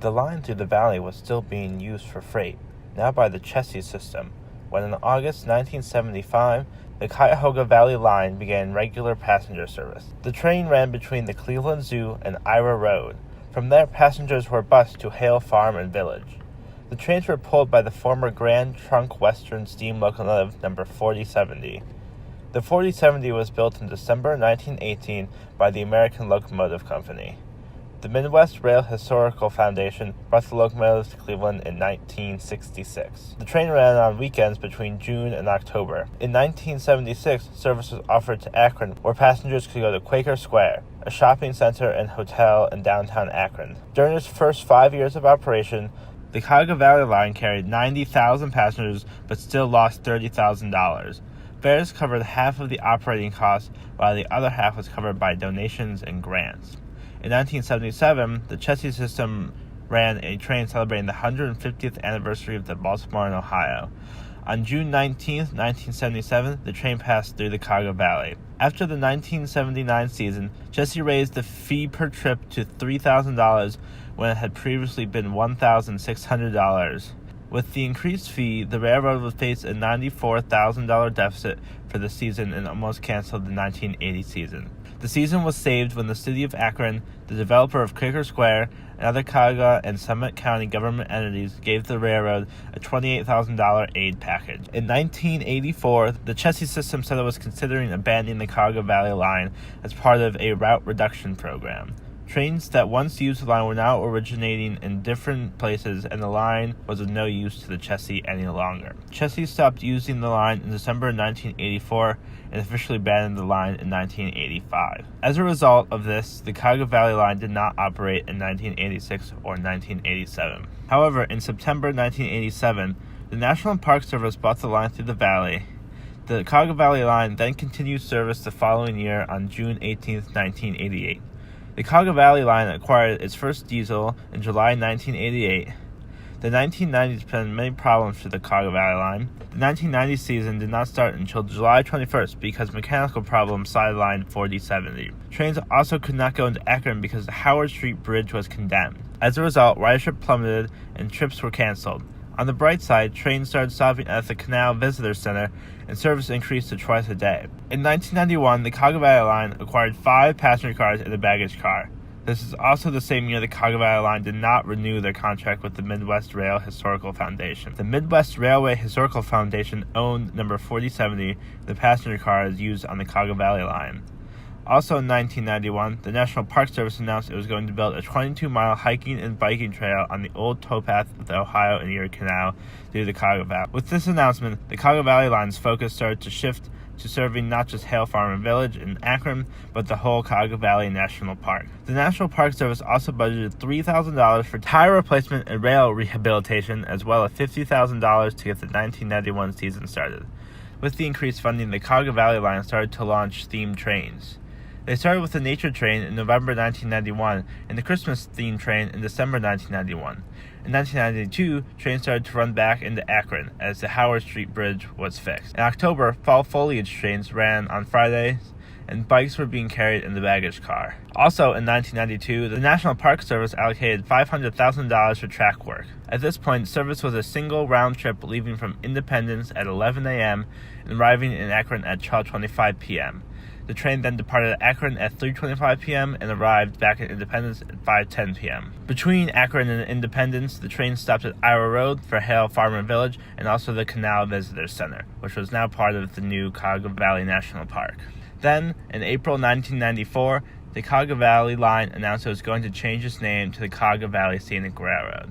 The line through the valley was still being used for freight, now by the Chessie system, when in August 1975, the Cuyahoga Valley Line began regular passenger service. The train ran between the Cleveland Zoo and Ira Road. From there, passengers were bused to Hale Farm and Village. The trains were pulled by the former Grand Trunk Western steam locomotive number 4070. The 4070 was built in December 1918 by the American Locomotive Company. The Midwest Rail Historical Foundation brought the locomotives to Cleveland in 1966. The train ran on weekends between June and October. In 1976, service was offered to Akron, where passengers could go to Quaker Square, a shopping center and hotel in downtown Akron. During its first 5 years of operation, the Cuyahoga Valley Line carried 90,000 passengers but still lost $30,000. Fares covered half of the operating costs, while the other half was covered by donations and grants. In 1977, the Chessie system ran a train celebrating the 150th anniversary of the Baltimore and Ohio. On June 19, 1977, the train passed through the Cuyahoga Valley. After the 1979 season, Chessie raised the fee per trip to $3,000 when it had previously been $1,600. With the increased fee, the railroad would face a $94,000 deficit for the season and almost canceled the 1980 season. The season was saved when the city of Akron, the developer of Quaker Square, and other Cuyahoga and Summit County government entities gave the railroad a $28,000 aid package. In 1984, the Chessie system said it was considering abandoning the Cuyahoga Valley Line as part of a route reduction program. Trains that once used the line were now originating in different places, and the line was of no use to the Chessie any longer. Chessie stopped using the line in December 1984 and officially abandoned the line in 1985. As a result of this, the Cuyahoga Valley Line did not operate in 1986 or 1987. However, in September 1987, the National Park Service bought the line through the valley. The Cuyahoga Valley Line then continued service the following year on June 18, 1988. The Cuyahoga Valley Line acquired its first diesel in July 1988. The 1990s presented many problems for the Cuyahoga Valley Line. The 1990 season did not start until July 21st because mechanical problems sidelined 4070. Trains also could not go into Akron because the Howard Street Bridge was condemned. As a result, ridership plummeted and trips were canceled. On the bright side, trains started stopping at the Canal Visitor Center, and service increased to twice a day. In 1991, the Cuyahoga Valley Line acquired 5 passenger cars and a baggage car. This is also the same year the Cuyahoga Valley Line did not renew their contract with the Midwest Rail Historical Foundation. The Midwest Railway Historical Foundation owned number 4070, the passenger cars used on the Cuyahoga Valley Line. Also in 1991, the National Park Service announced it was going to build a 22-mile hiking and biking trail on the old towpath of the Ohio and Erie Canal through the Cuyahoga Valley. With this announcement, the Cuyahoga Valley Line's focus started to shift to serving not just Hale Farm and Village in Akron, but the whole Cuyahoga Valley National Park. The National Park Service also budgeted $3,000 for tire replacement and rail rehabilitation, as well as $50,000 to get the 1991 season started. With the increased funding, the Cuyahoga Valley Line started to launch themed trains. They started with the Nature Train in November 1991 and the Christmas-themed train in December 1991. In 1992, trains started to run back into Akron as the Howard Street Bridge was fixed. In October, fall foliage trains ran on Fridays, and bikes were being carried in the baggage car. Also in 1992, the National Park Service allocated $500,000 for track work. At this point, service was a single round trip leaving from Independence at 11 a.m. and arriving in Akron at 12:25 p.m. The train then departed Akron at 3:25 p.m. and arrived back at Independence at 5:10 p.m. Between Akron and Independence, the train stopped at Ira Road for Hale Farm and Village and also the Canal Visitor Center, which was now part of the new Cuyahoga Valley National Park. Then, in April 1994, the Cuyahoga Valley Line announced it was going to change its name to the Cuyahoga Valley Scenic Railroad.